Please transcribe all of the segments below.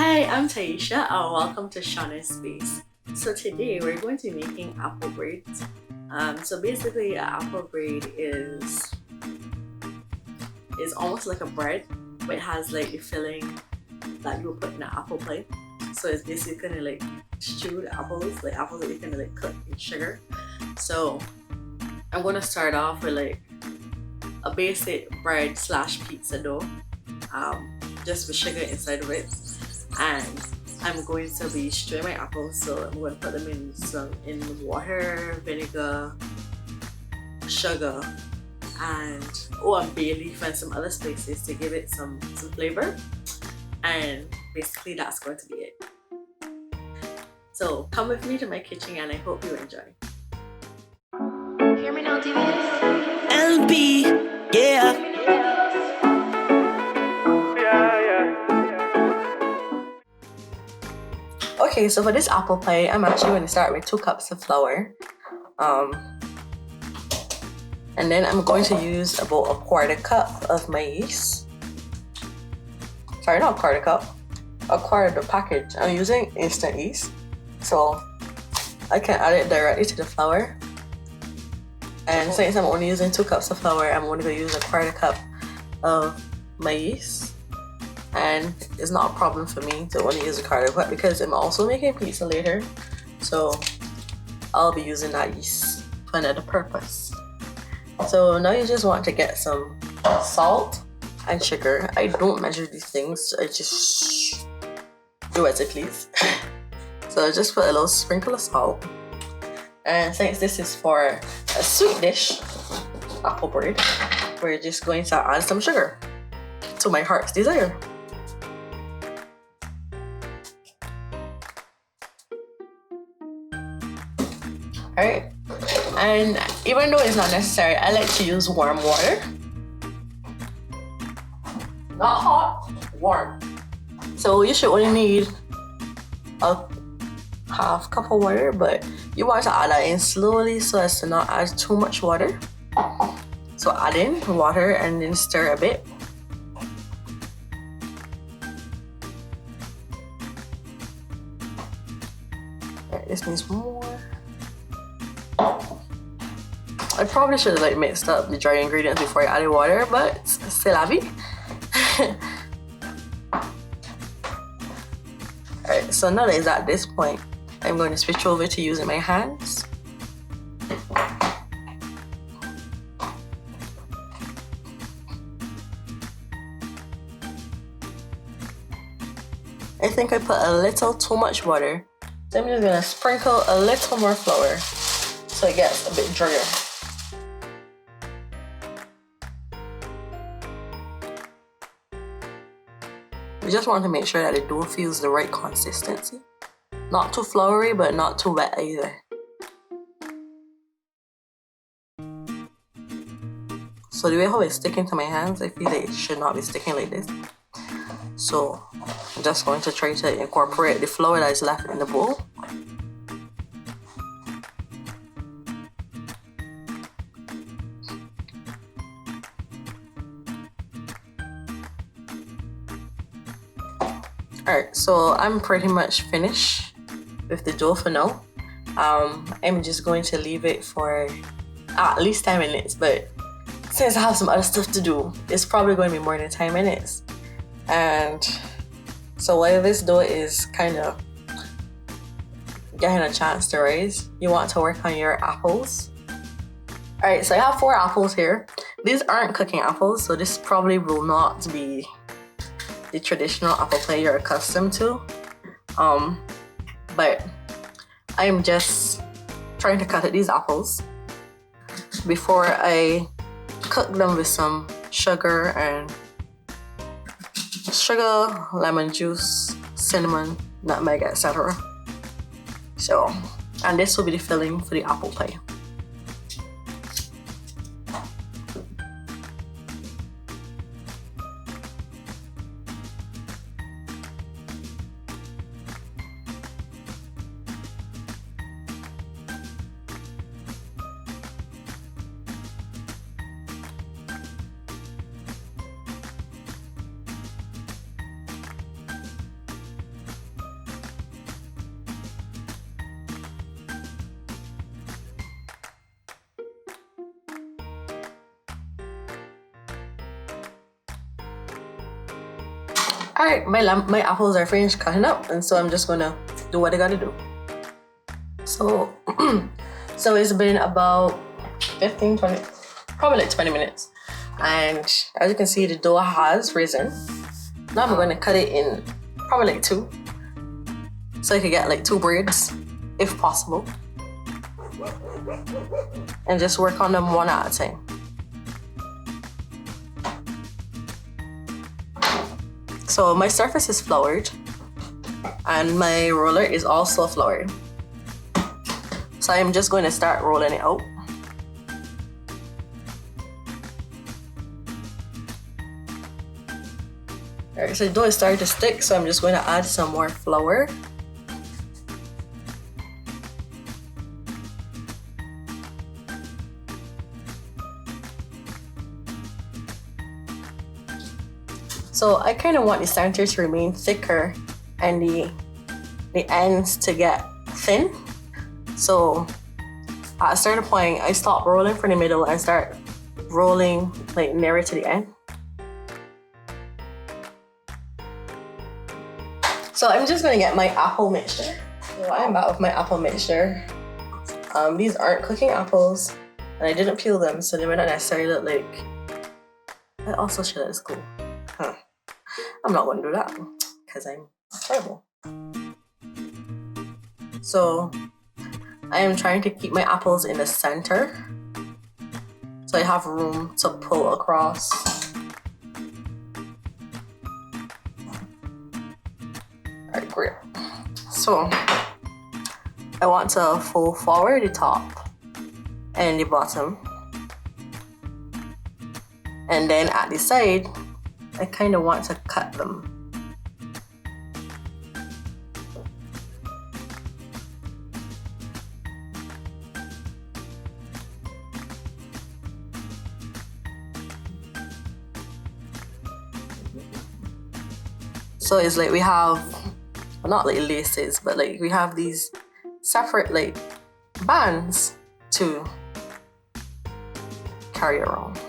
Hi, I'm Tyeisha and welcome to Shonna's Space. So today we're going to be making apple braids. So basically an apple braid is almost like a bread, but it has like the filling that you would put in an apple pie. So it's basically kind of like stewed apples, like apples that you kind of like cook in sugar. So I'm going to start off with like a basic bread slash pizza dough, just with sugar inside of it. And I'm going to be stewing my apples, so I'm going to put them in water, vinegar, sugar, and bay leaf and some other spices to give it some flavor. And basically that's going to be it. So come with me to my kitchen and I hope you enjoy. Hear me now, TV. LB, yeah. Okay, so for this apple pie, I'm actually going to start with 2 cups of flour. And then I'm going to use about a 1/4 cup of my yeast. Sorry, not a 1/4 cup. A 1/4 of the package. I'm using instant yeast, so I can add it directly to the flour. And since I'm only using 2 cups of flour, I'm only going to use a 1/4 cup of my yeast. And it's not a problem for me to only use a 1/4 cup because I'm also making pizza later, so I'll be using that yeast for another purpose. So now you just want to get some salt and sugar. I don't measure these things, I just do as I please. So just put a little sprinkle of salt. And since this is for a sweet dish, apple braid, we're just going to add some sugar to my heart's desire. Alright, and even though it's not necessary, I like to use warm water. Not hot, warm. So you should only need a 1/2 cup of water, but you want to add that in slowly so as to not add too much water. So add in water and then stir a bit. Alright, this needs more. I probably should have like mixed up the dry ingredients before I added water, but c'est la vie. Alright, so now that it's at this point, I'm going to switch over to using my hands. I think I put a little too much water, so I'm just going to sprinkle a little more flour so it gets a bit drier. We just want to make sure that the dough feels the right consistency. Not too floury, but not too wet either. So the way how it's sticking to my hands, I feel like it should not be sticking like this. So I'm just going to try to incorporate the flour that is left in the bowl. Alright, so I'm pretty much finished with the dough for now. I'm just going to leave it for at least 10 minutes, but since I have some other stuff to do, it's probably going to be more than 10 minutes. And so while this dough is kind of getting a chance to rise, you want to work on your apples. Alright, so I have 4 apples here. These aren't cooking apples, so this probably will not be the traditional apple pie you're accustomed to, but I'm just trying to cut at these apples before I cook them with some sugar, lemon juice, cinnamon, nutmeg, etc. So, and this will be the filling for the apple pie. Alright, my apples are finished cutting up, and so I'm just gonna do what I gotta do. So, so it's been about 15, 20, probably like 20 minutes. And as you can see, the dough has risen. Now I'm gonna cut it in probably like 2. So I could get like 2 braids, if possible. And just work on them one at a time. So my surface is floured and my roller is also floured. So I'm just going to start rolling it out. Alright, so the dough is starting to stick, so I'm just going to add some more flour. So I kind of want the center to remain thicker and the ends to get thin. So at a certain point, I stop rolling from the middle and start rolling like nearer to the end. So I'm just gonna get my apple mixture. So I'm back with my apple mixture. These aren't cooking apples, and I didn't peel them, so they might not necessarily look like. I also should at school. I'm not gonna do that because I'm terrible. So I am trying to keep my apples in the center, so I have room to pull across. Alright, great. So I want to fold forward the top and the bottom, and then at the side I kind of want to cut them. So it's like we have, well, not like laces, but like we have these separate like bands to carry around.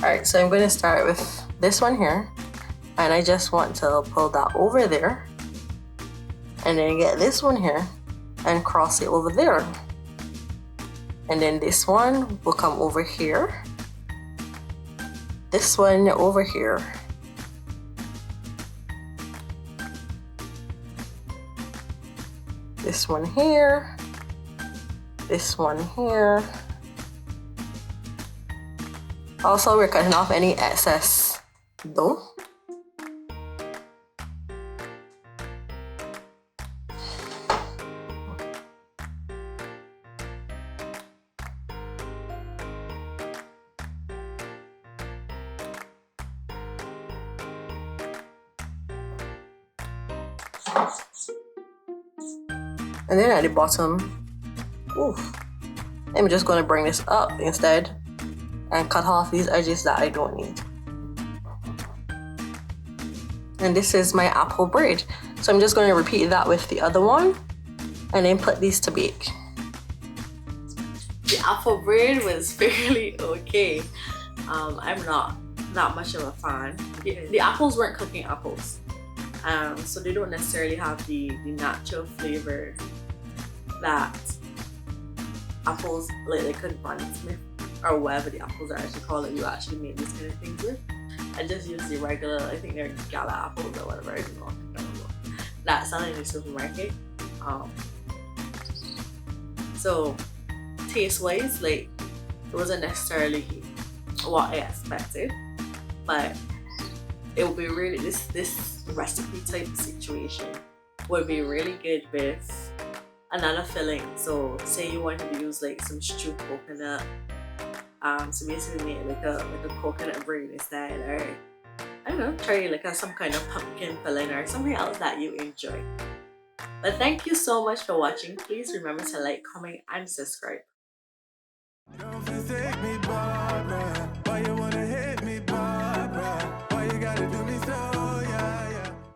Alright, so I'm going to start with this one here, and I just want to pull that over there, and then get this one here and cross it over there, and then this one will come over here, this one over here, this one here, this one here. Also, we're cutting off any excess dough. And then at the bottom, I'm just going to bring this up instead and cut off these edges that I don't need. And this is my apple braid. So I'm just going to repeat that with the other one and then put these to bake. The apple braid was fairly okay. I'm not that much of a fan. The apples weren't cooking apples. So they don't necessarily have the natural flavor that apples, like they couldn't run with, or whatever the apples are actually called that you actually make these kind of things with. I just use the regular, I think they're gala apples or whatever, I don't know, that selling in the supermarket. So taste wise, like it wasn't necessarily what I expected, but it would be really, this recipe type of situation would be really good with another filling. So say you wanted to use like some stewed coconut, so basically make like a coconut braid instead, or I don't know, try like some kind of pumpkin filling or something else that you enjoy. But thank you so much for watching. Please remember to like, comment and subscribe.